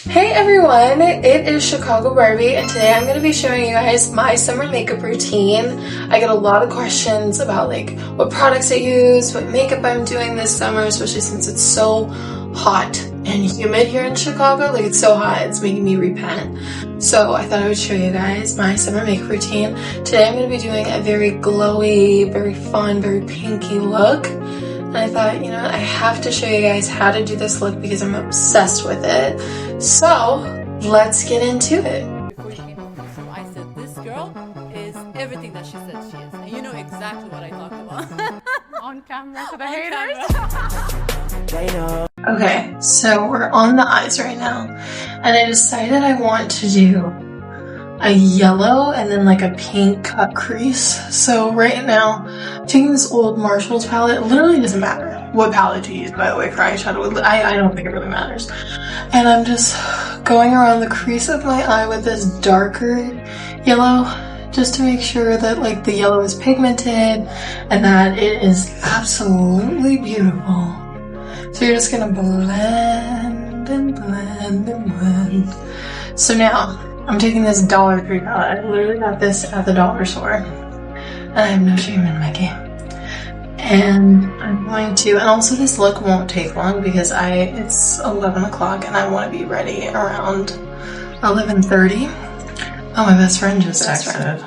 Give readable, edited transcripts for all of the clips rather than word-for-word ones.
Hey everyone, it is Chicago Barbie and today I'm going to be showing you guys my summer makeup routine. I get a lot of questions about like what products I use, what makeup I'm doing this summer, especially since it's so hot and humid here in Chicago. Like it's so hot, it's making me repent. So I thought I would show you guys my summer makeup routine. Today I'm going to be doing a very glowy, very fun, very pinky look. And I thought, you know, I have to show you guys how to do this look because I'm obsessed with it. So, let's get into it. Before you came up, so I said, this girl is everything that she said she is. And you know exactly what I talked about. On camera to the haters. Okay, so we're on the eyes right now. And I decided I want to do a yellow and then like a pink cut crease. So right now, I'm taking this old Marshalls palette. It literally doesn't matter what palette you use, by the way, for eyeshadow. I don't think it really matters. And I'm just going around the crease of my eye with this darker yellow, just to make sure that like the yellow is pigmented and that it is absolutely beautiful. So you're just gonna blend and blend and blend. So now, I'm taking this Dollar Tree palette. I literally got this at the dollar store. And I have no shame in my game. And I'm going to, and also this look won't take long because it's 11 o'clock and I want to be ready around 11:30. Oh, my best friend just texted.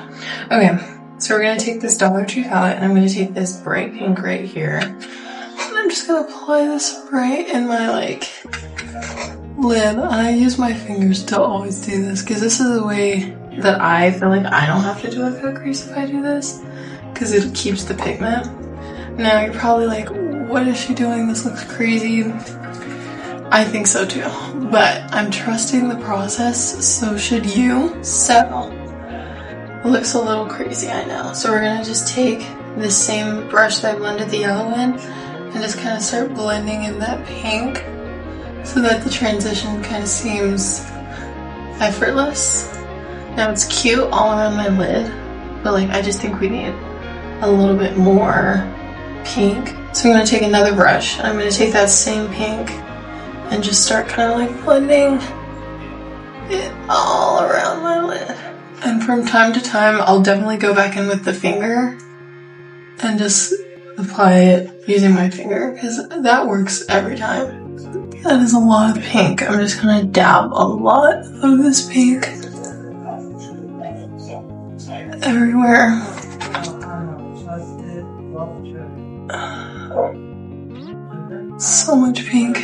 Okay, so we're going to take this Dollar Tree palette and I'm going to take this bright pink right here. And I'm just going to apply this right in my like lid, and I use my fingers to always do this because this is the way that I feel like I don't have to do a cut crease if I do this because it keeps the pigment. Now you're probably like, what is she doing? This looks crazy. I think so too, but I'm trusting the process, so should you. So it looks a little crazy, I know. So we're gonna just take this same brush that I blended the yellow in and just kind of start blending in that pink, so that the transition kind of seems effortless. Now it's cute all around my lid, but like I just think we need a little bit more pink. So I'm going to take another brush and I'm going to take that same pink and just start kind of like blending it all around my lid. And from time to time I'll definitely go back in with the finger and just apply it using my finger because that works every time. That is a lot of pink. I'm just gonna dab a lot of this pink everywhere. So much pink.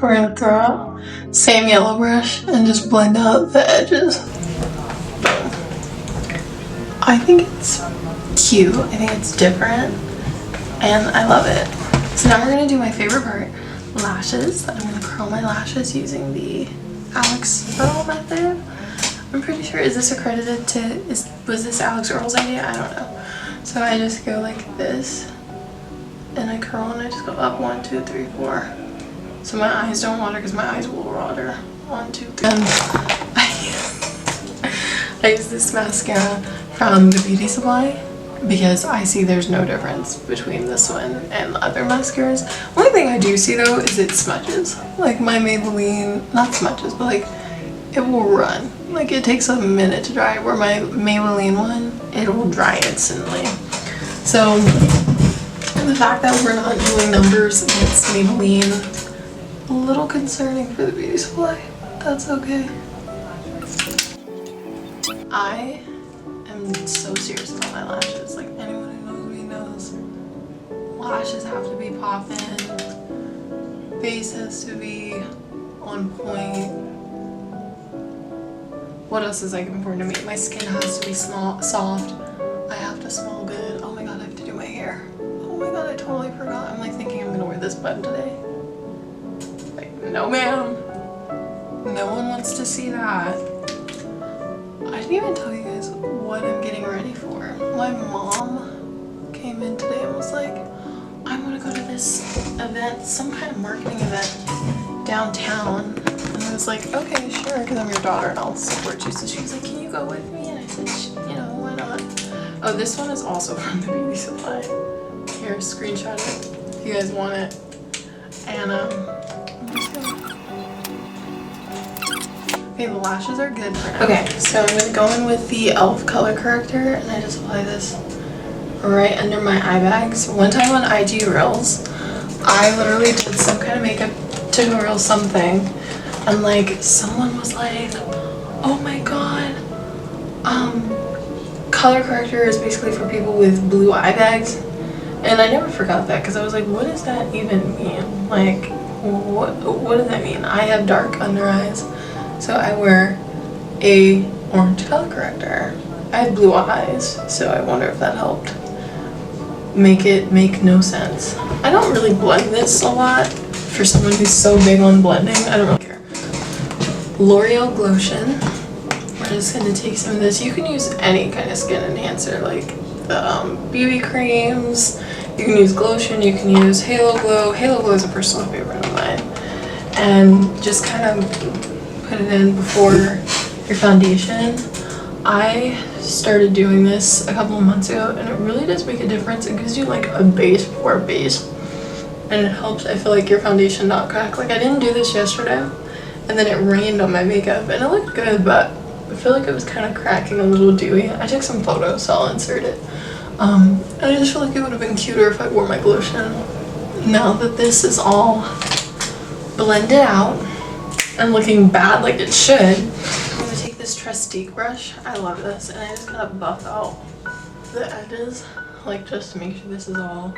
We're gonna throw out same yellow brush and just blend out the edges. I think it's cute. I think it's different and I love it. So now we're gonna do my favorite part. Lashes. I'm going to curl my lashes using the Alex Earl method. I'm pretty sure, is this accredited to, was this Alex Earl's idea? I don't know. So I just go like this and I curl and I just go up 1, 2, 3, 4. So my eyes don't water because my eyes will water. 1, 2, 3. And I use this mascara from the Beauty Supply because I see there's no difference between this one and the other mascaras. Only thing I do see though is it smudges. Like my Maybelline, not smudges, but like it will run. Like it takes a minute to dry, where my Maybelline one, it will dry instantly. So the fact that we're not doing numbers against Maybelline, a little concerning for the Beauty Supply. That's okay. I am so serious about my lashes. Like anyone who knows me knows lashes have to be popping, face has to be on point. What else is like important to me? My skin has to be soft. I have to smell good. Oh my god, I have to do my hair. Oh my god, I totally forgot. I'm like thinking I'm gonna wear this bun today. Like, no ma'am. No one wants to see that. I didn't even tell you guys what I'm getting ready for. My mom came in today and was like, I want to go to this event, some kind of marketing event downtown. And I was like, okay, sure, because I'm your daughter and I'll support you. So she was like, can you go with me? And I said, you know, why not? Oh, this one is also from the Beauty Supply. Here, screenshot it if you guys want it. And I'm just gonna Okay, the lashes are good for now. Okay, so I'm gonna go in with the e.l.f. color corrector, and I just apply this right under my eye bags. One time on IG Reels, I literally did some kind of makeup tutorial something, and like someone was like, oh my god, color corrector is basically for people with blue eye bags. And I never forgot that, because I was like, what does that even mean? Like, what does that mean? I have dark under eyes, so I wear a orange color corrector. I have blue eyes, so I wonder if that helped make it make no sense. I don't really blend this a lot. For someone who's so big on blending, I don't really care. L'Oreal Glotion. We're just gonna take some of this. You can use any kind of skin enhancer, like the BB creams. You can use Glotion, you can use Halo Glow. Halo Glow is a personal favorite of mine. And just kind of put it in before your foundation. I started doing this a couple of months ago, and it really does make a difference. It gives you like a base before a base, and it helps, I feel like, your foundation not crack. Like, I didn't do this yesterday, and then it rained on my makeup, and it looked good, but I feel like it was kind of cracking, a little dewy. I took some photos, so I'll insert it. And I just feel like it would have been cuter if I wore my Glotion. Now that this is all blended out and looking bad like it should, I'm gonna take this Trestique brush. I love this, and I just kind of buff out the edges, like just to make sure this is all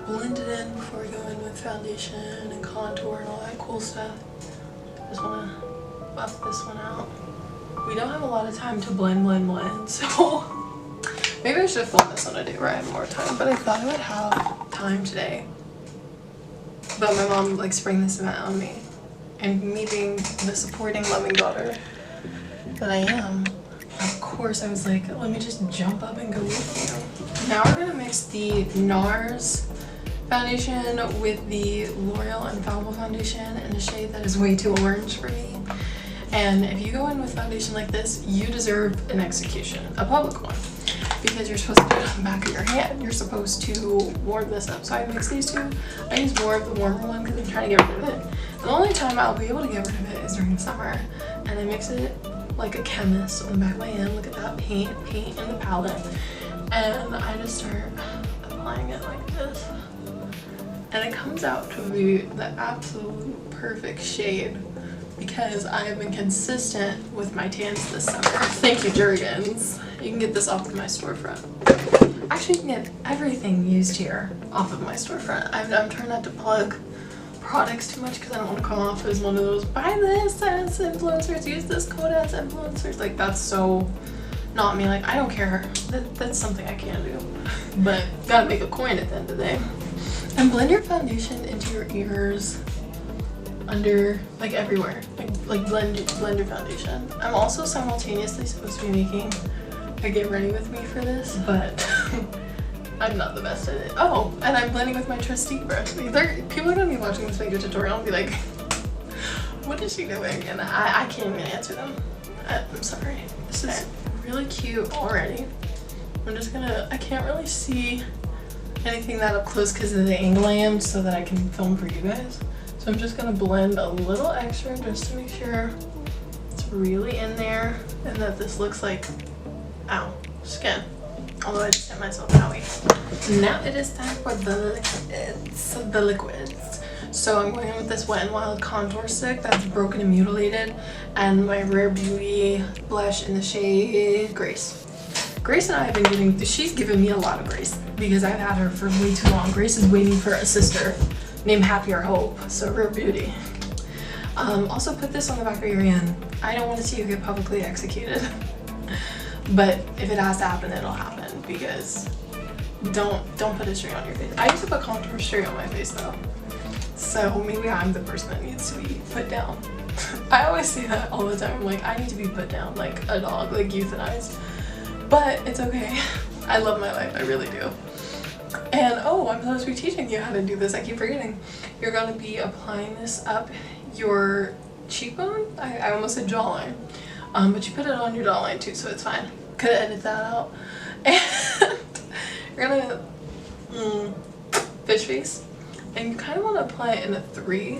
blended in before we go in with foundation and contour and all that cool stuff. Just wanna buff this one out. We don't have a lot of time to blend, so maybe I should have filmed this on a day where I had more time, but I thought I would have time today. But my mom like sprang this event on me, and me being the supporting, loving daughter that I am, of course I was like, let me just jump up and go with you. Now we're gonna mix the NARS foundation with the L'Oreal Infallible foundation in a shade that is way too orange for me. And if you go in with foundation like this, you deserve an execution, a public one, because you're supposed to put it on the back of your hand. You're supposed to warm this up. So I mix these two. I use more of the warmer one because I'm trying to get rid of it. And the only time I'll be able to get rid of it is during the summer. And I mix it like a chemist on the back of my hand. Look at that paint in the palette. And I just start applying it like this. And it comes out to be the absolute perfect shade, because I have been consistent with my tans this summer. Thank you, Jergens. You can get this off of my storefront. Actually, you can get everything used here off of my storefront. I'm trying not to plug products too much because I don't want to come off as one of those buy this as influencers, use this code as influencers. Like, that's so not me. Like, I don't care. That's something I can do. But gotta make a coin at the end of the day. And blend your foundation into your ears, under, like, everywhere. Like blend your foundation. I'm also simultaneously supposed to be making a get ready with me for this, but I'm not the best at it. Oh, and I'm blending with my Trestique brush. People are gonna be watching this makeup tutorial and be like, what is she doing? And I can't even answer them. I'm sorry. This is really cute already. I can't really see anything that up close because of the angle I am, so that I can film for you guys. So I'm just gonna blend a little extra just to make sure it's really in there and that this looks like, ow, skin. Although I just hit myself, owie. Now it is time for the liquids. So I'm going in with this Wet n Wild contour stick that's broken and mutilated, and my Rare Beauty blush in the shade Grace. Grace and I have been giving, she's given me a lot of grace because I've had her for way too long. Grace is waiting for a sister named Happier Hope, so Rare Beauty. Also put this on the back of your hand. I don't want to see you get publicly executed. But if it has to happen, it'll happen, because don't put it straight on your face. I used to put contour straight on my face though. So maybe I'm the person that needs to be put down. I always say that all the time. I'm like, I need to be put down like a dog, like euthanized. But it's okay. I love my life, I really do. And oh, I'm supposed to be teaching you how to do this. I keep forgetting. You're going to be applying this up your cheekbone. I almost said jawline. But you put it on your jawline too, so it's fine. Could edit that out. And you're gonna fish face, and you kind of want to apply it in a 3,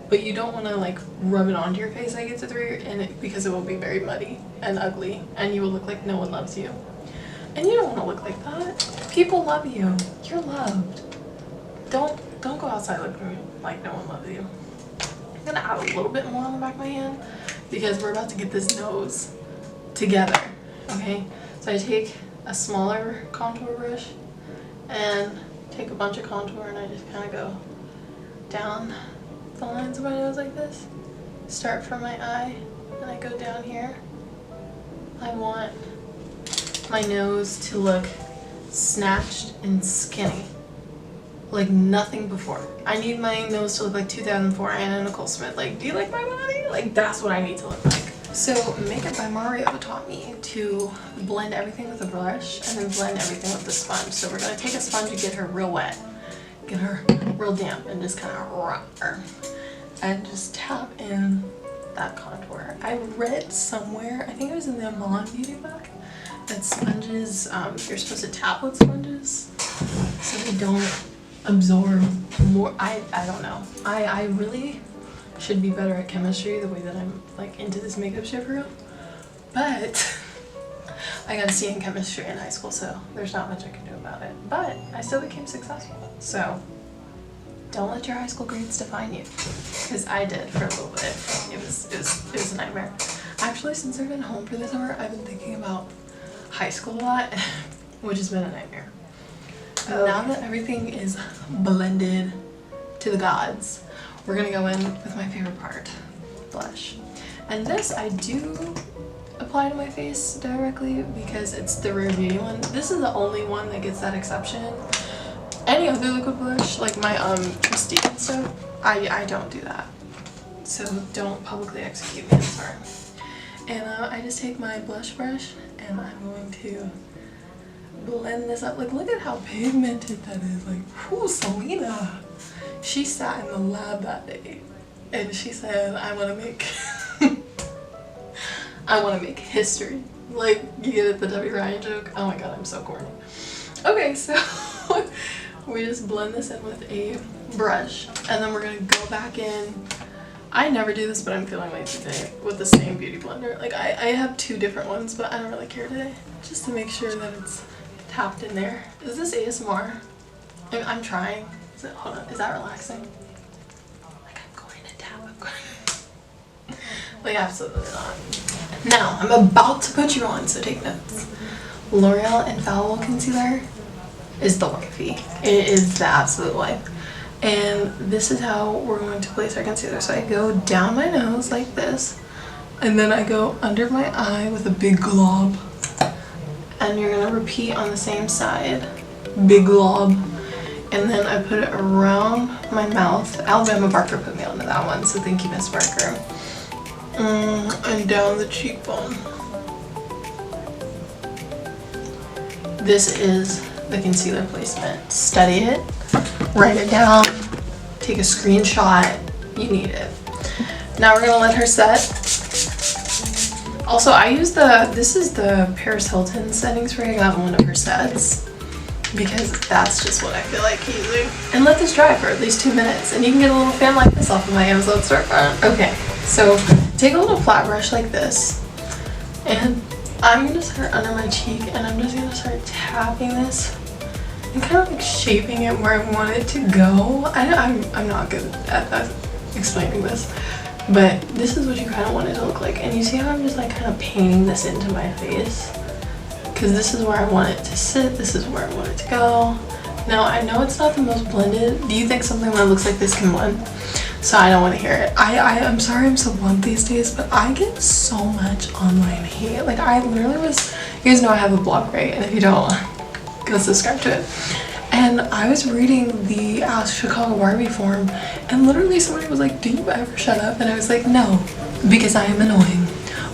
but you don't want to like rub it onto your face like it's a 3 because it will be very muddy and ugly and you will look like no one loves you. And you don't want to look like that. People love you. You're loved. Don't go outside looking like no one loves you. I'm gonna add a little bit more on the back of my hand because we're about to get this nose together. Okay, so I take a smaller contour brush and take a bunch of contour and I just kind of go down the lines of my nose like this. Start from my eye and I go down here. I want my nose to look snatched and skinny, like nothing before. I need my nose to look like 2004 Anna Nicole Smith. Like, do you like my body? Like, that's what I need to look like. So Makeup by Mario taught me to blend everything with a brush and then blend everything with the sponge. So we're gonna take a sponge and get her real wet, get her real damp, and just kind of rock her and just tap in that contour. I read somewhere, I think it was in the Alexandra beauty book, that sponges, you're supposed to tap with sponges so they don't absorb more. I don't know. I really should be better at chemistry the way that I'm like into this makeup shit for real. But I got a C in chemistry in high school, so there's not much I can do about it. But I still became successful. So don't let your high school grades define you, because I did for a little bit. It was a nightmare. Actually, since I've been home for the summer, I've been thinking about high school a lot, which has been a nightmare. Now that everything is blended to the gods, we're gonna go in with my favorite part, blush. And this I do apply to my face directly because it's the Rare Beauty one. This is the only one that gets that exception. Any other liquid blush, like my Prestige and stuff, I don't do that. So don't publicly execute me, I'm sorry. And I just take my blush brush and I'm going to blend this up. Like, look at how pigmented that is. Like, whew, Selena. She sat in the lab that day and she said, I want to make I want to make history. Like, you get it, the Debbie Ryan joke? Oh my god, I'm so corny. Okay, so we just blend this in with a brush and then we're gonna go back in. I never do this, but I'm feeling like today with the same beauty blender. Like, I have 2 different ones, but I don't really care today, just to make sure that it's tapped in there. Is this ASMR? I'm trying. Hold on, is that relaxing? Like, I'm going to tap, I'm going. Like, absolutely not. Now, I'm about to put you on, so take notes. L'Oreal Infallible Concealer is the wifey. It is the absolute wife. And this is how we're going to place our concealer. So I go down my nose like this, and then I go under my eye with a big glob. And you're gonna repeat on the same side, big glob. And then I put it around my mouth. Alabama Barker put me onto that one, so thank you, Miss Barker. And down the cheekbone. This is the concealer placement. Study it, write it down, take a screenshot. You need it. Now we're gonna let her set. Also, I use this is the Paris Hilton setting spray. I got one of her sets because that's just what I feel like using. And let this dry for at least 2 minutes, and you can get a little fan like this off of my Amazon storefront. Okay, so take a little flat brush like this, and I'm gonna start under my cheek, and I'm just gonna start tapping this and kind of like shaping it where I want it to go. I'm not good at explaining this, but this is what you kind of want it to look like. And you see how I'm just like kind of painting this into my face? Because this is where I want it to sit, this is where I want it to go. Now, I know it's not the most blended. Do you think something that looks like this can blend? So I don't want to hear it. I'm sorry I'm so blunt these days, but I get so much online hate. Like, I literally was, you guys know I have a blog, right? And if you don't, go subscribe to it. And I was reading the Ask Chicago Barbie forum, and literally somebody was like, do you ever shut up? And I was like, no, because I am annoying.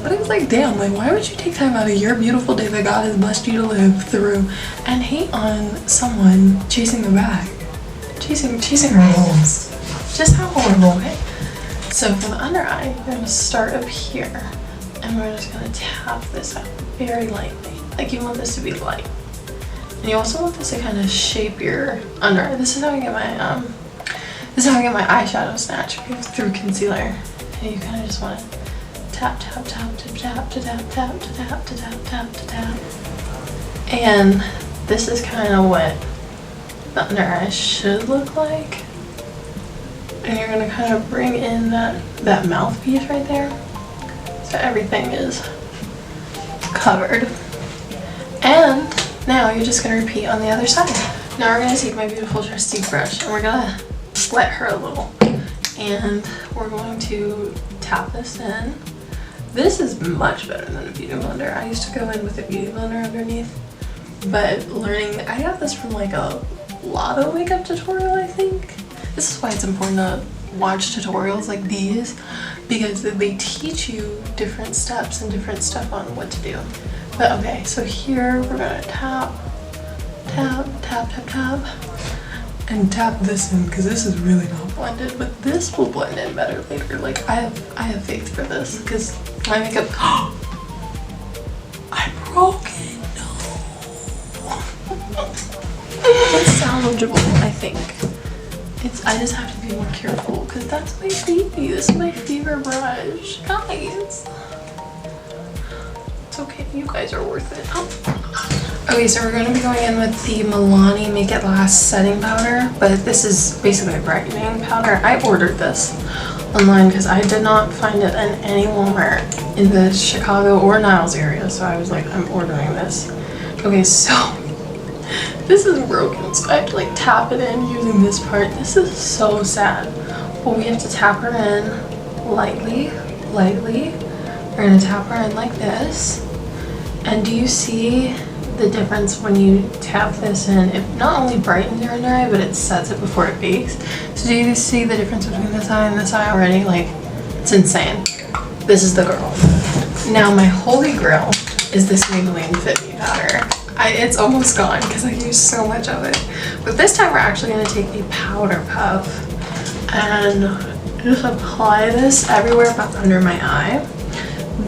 But I was like, damn, like, why would you take time out of your beautiful day that God has blessed you to live through and hate on someone chasing the bag? Chasing goals. Just how horrible, okay? So for the under eye, I'm gonna start up here, and we're just gonna tap this out very lightly. Like, you want this to be light. And you also want this to kind of shape your under eye. This is how I get my This is how I get my eyeshadow snatch through concealer. And you kind of just want to tap, tap, tap, tap, tap, to tap, tap, to tap, to tap, tap, to tap. And this is kind of what the under eye should look like. And you're gonna kind of bring in that mouthpiece right there. So everything is covered. And now you're just gonna repeat on the other side. Now we're gonna take my beautiful trusty brush and we're gonna wet her a little. And we're going to tap this in. This is much better than a beauty blender. I used to go in with a beauty blender underneath, but I got this from like a Lotto makeup tutorial, I think. This is why it's important to watch tutorials like these, because they teach you different steps and different stuff on what to do. But okay, so here we're gonna tap, tap, tap, tap, tap, and tap this in because this is really not blended, but this will blend in better later. Like I have faith for this because my makeup. I broke it. No. It's salvageable, I think. I just have to be more careful because that's my baby. This is my fever brush, guys. It's okay, you guys are worth it. Oh. Okay, so we're going to be going in with the Milani Make It Last setting powder, but this is basically a brightening powder. I ordered this online because I did not find it in any Walmart in the Chicago or Niles area, so I was like, I'm ordering this. Okay, so this is broken, so I have to like tap it in using this part. This is so sad. But we have to tap her in lightly, lightly. We're going to tap her in like this. And do you see the difference when you tap this in? It not only brightens your under eye, but it sets it before it bakes. So do you see the difference between this eye and this eye already? Like, it's insane. This is the girl. Now my holy grail is this Maybelline Fit Me powder. It's almost gone because I use so much of it. But this time we're actually going to take a powder puff and just apply this everywhere but under my eye.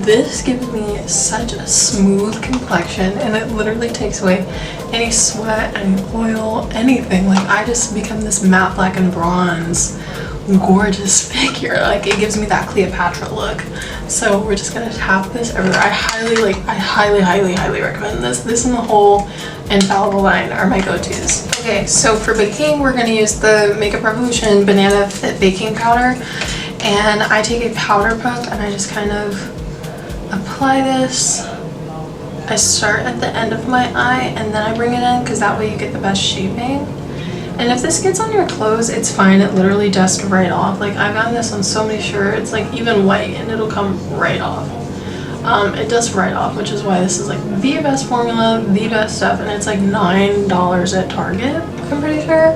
This gives me such a smooth complexion and it literally takes away any sweat, any oil, anything. Like I just become this matte black and bronze gorgeous figure. Like it gives me that Cleopatra look. So we're just gonna tap this everywhere. I highly recommend this. This and the whole Infallible line are my go-tos. Okay, so for baking we're gonna use the Makeup Revolution Banana Fit Baking Powder, and I take a powder puff and I just kind of apply this. I start at the end of my eye and then I bring it in because that way you get the best shaping. And if this gets on your clothes, it's fine. It literally dusts right off. Like I've gotten this on so many shirts, like even white, and it'll come right off. It does right off, which is why this is like the best formula, the best stuff, and it's like $9 at Target, I'm pretty sure.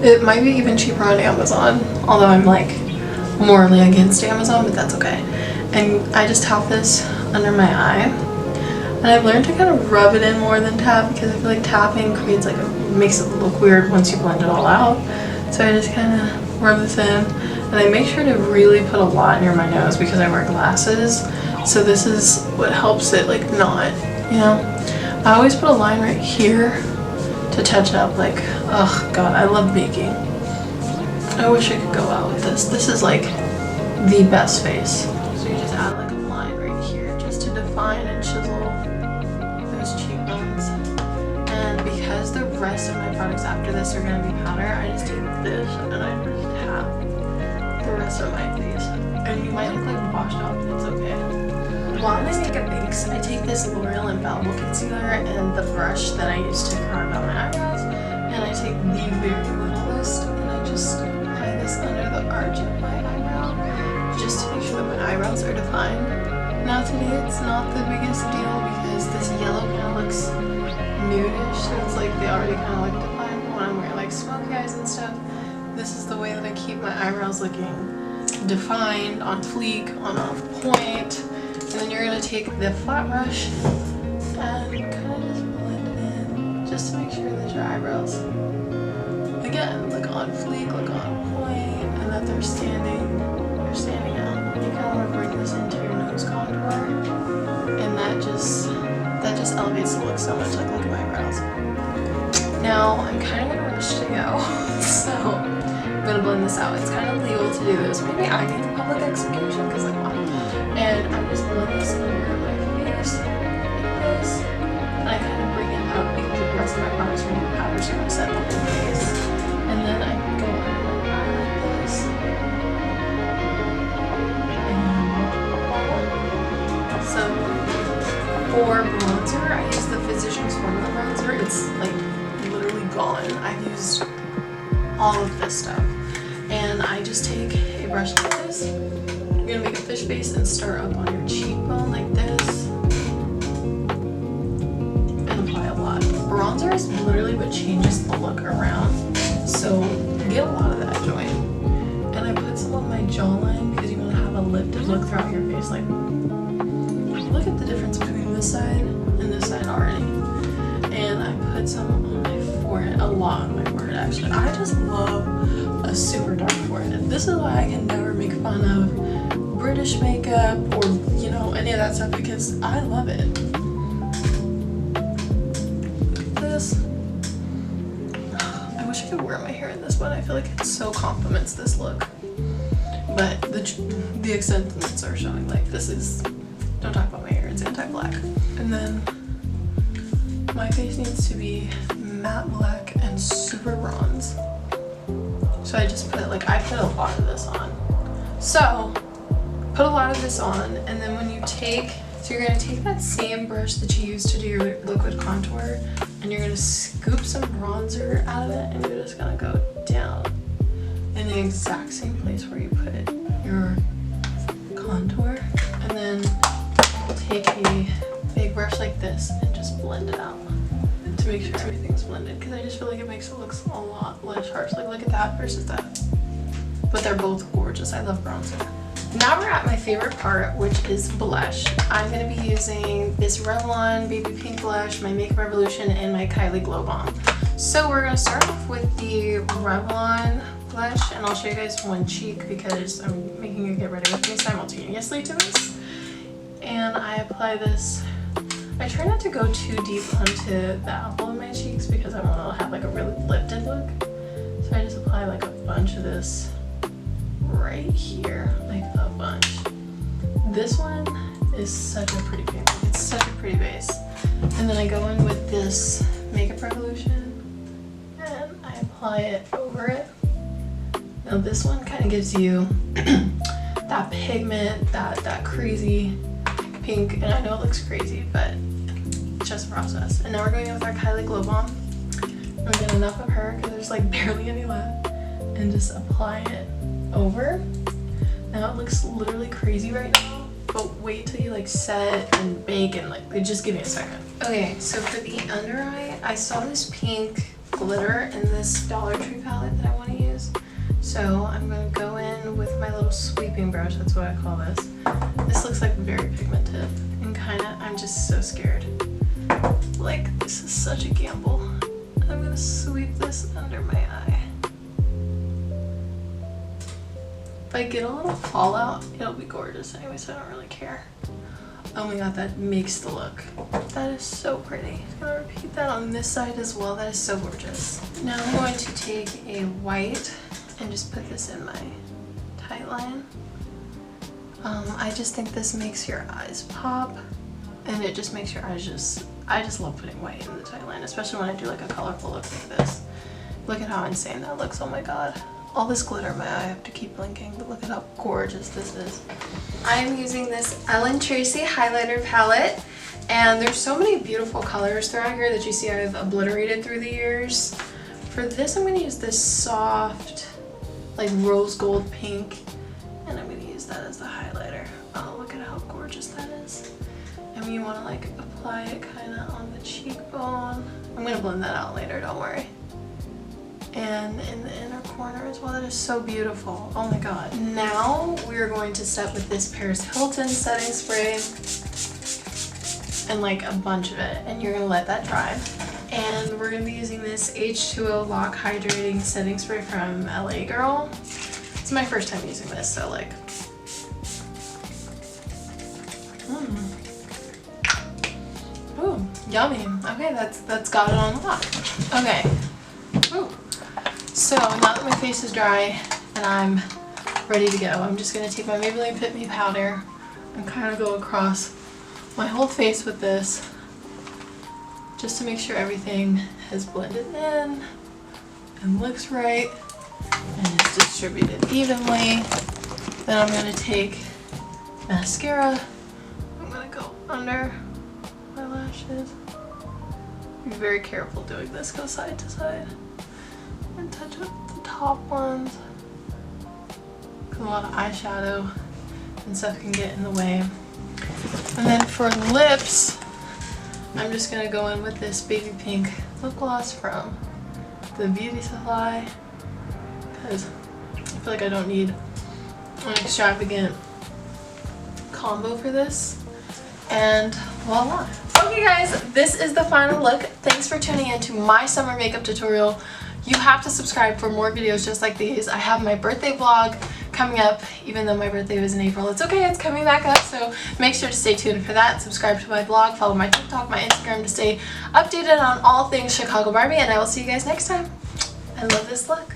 It might be even cheaper on Amazon, although I'm like morally against Amazon, but that's okay. And I just tap this under my eye. And I've learned to kind of rub it in more than tap because I feel like tapping creates like makes it look weird once you blend it all out. So I just kind of rub this in, and I make sure to really put a lot near my nose because I wear glasses. So this is what helps it like not, you know. I always put a line right here to touch up. Like, oh god, I love baking. I wish I could go out with this. This is like the best face. So you just add like a line right here just to define and chisel those cheekbones. And because the rest of my products after this are going to be powder, I just take this and I just tap the rest of my face. And you might look like washed out, but it's okay. While my makeup bakes, I take this L'Oreal Infallible Concealer and the brush that I use to carve out my eyebrows, and I take the very littlest and I just apply this under the arch of my eyebrow just to make sure that my eyebrows are defined. Now today it's not the biggest deal because this yellow kind of looks nudish, so it's like they already kind of look defined. When I'm wearing like smoky eyes and stuff, this is the way that I keep my eyebrows looking defined, on fleek, on point. And then you're going to take the flat brush and kind of just blend it in just to make sure that your eyebrows, again, look on fleek, look on point, and that they're standing out. You kind of want to bring this into your nose contour, and that just elevates the look so much. Like, look at my brows. Now I'm kind of in a rush to go, so I'm gonna blend this out. It's kind of legal to do this. Maybe I need the public execution because like, wow. And I'm just blending this under my face like this. And I kind of bring it up because the rest of my products are going to powders going to set the whole face. And then I go under my eye like this. And so for bronzer, I use the Physicians Formula bronzer. It's like literally gone. I've used all of this stuff. And I just take a brush like this. You're gonna make a fish face and start up on your cheekbone like this. And apply a lot. Bronzer is literally what changes the look around. So get a lot of that joint. And I put some on my jawline because you want to have a lifted look throughout your face. Like, look at the difference between this side and this side already. And I put some on my forehead, a lot on my forehead actually. I just love a super dark forehead. This is why I can never make fun of British makeup or, you know, any of that stuff because I love it. Look at this. I wish I could wear my hair in this, but I feel like it so complements this look. But the accents are showing. Like, this is, don't talk about my hair, it's anti-black. And then my face needs to be matte black and super bronze. So I just put, like, I put a lot of this on. So, put a lot of this on, and then when you take, so you're gonna take that same brush that you used to do your liquid contour, and you're gonna scoop some bronzer out of it, and you're just gonna go down in the exact same place where you put your contour, and then take a big brush like this and just blend it out to make sure everything's blended, because I just feel like it makes it look a lot less harsh. Like, look at that versus that. But they're both gorgeous. I love bronzer. Now we're at my favorite part, which is blush. I'm going to be using this Revlon Baby Pink blush, my Makeup Revolution, and my Kylie Glow Bomb. So we're going to start off with the Revlon blush, and I'll show you guys one cheek because I'm making you get ready with me simultaneously to this. And I apply this. I try not to go too deep onto the apple of my cheeks because I want to have like a really lifted look. So I just apply like a bunch of this right here, like a bunch. This one is such a pretty pink. It's such a pretty base. And then I go in with this Makeup Revolution and I apply it over it. Now this one kind of gives you that pigment, that crazy pink, and I know it looks crazy, but it's just a process. And now we're going in with our Kylie Glow Bomb. I'm gonna get enough of her because there's like barely any left, and just apply it over. Now it looks literally crazy right now, but wait till you like set and bake and like, just give me a second. Okay, so for the under eye, I saw this pink glitter in this Dollar Tree palette that I want to use. So I'm going to go in with my little sweeping brush, that's what I call this. This looks like very pigmented and kind of, I'm just so scared. Like, this is such a gamble. I'm going to sweep this under my eye. If I get a little fallout, it'll be gorgeous anyway, so I don't really care. Oh my god, that makes the look. That is so pretty. I'm gonna repeat that on this side as well. That is so gorgeous. Now I'm going to take a white and just put this in my tight line. I just think this makes your eyes pop, and it just makes your eyes I just love putting white in the tight line, especially when I do like a colorful look like this. Look at how insane that looks, oh my god. All this glitter in my eye, I have to keep blinking, but look at how gorgeous this is. I am using this Ellen Tracy highlighter palette, and there's so many beautiful colors throughout here that you see I've obliterated through the years. For this, I'm going to use this soft, like rose gold pink, and I'm going to use that as the highlighter. Oh, look at how gorgeous that is. And you want to like apply it kind of on the cheekbone. I'm going to blend that out later, don't worry. And in the inner corner as well. That is so beautiful. Oh my god. Now we're going to set with this Paris Hilton setting spray and like a bunch of it, and you're gonna let that dry. And we're gonna be using this H2O Lock Hydrating Setting Spray from LA Girl. It's my first time using this, so like ooh, yummy. Okay, that's got it on lock. Okay. Ooh. So now that my face is dry and I'm ready to go, I'm just going to take my Maybelline Fit Me powder and kind of go across my whole face with this just to make sure everything has blended in and looks right and is distributed evenly. Then I'm going to take mascara. I'm going to go under my lashes. Be very careful doing this, go side to side. And touch up the top ones. A lot of eyeshadow and stuff can get in the way. And then for lips, I'm just going to go in with this baby pink lip gloss from the Beauty Supply because I feel like I don't need an extravagant combo for this. And voila. Okay guys, this is the final look. Thanks for tuning in to my summer makeup tutorial. You have to subscribe for more videos just like these. I have my birthday vlog coming up, even though my birthday was in April. It's okay, it's coming back up, so make sure to stay tuned for that. Subscribe to my blog, follow my TikTok, my Instagram to stay updated on all things Chicago Barbie, and I will see you guys next time. I love this look.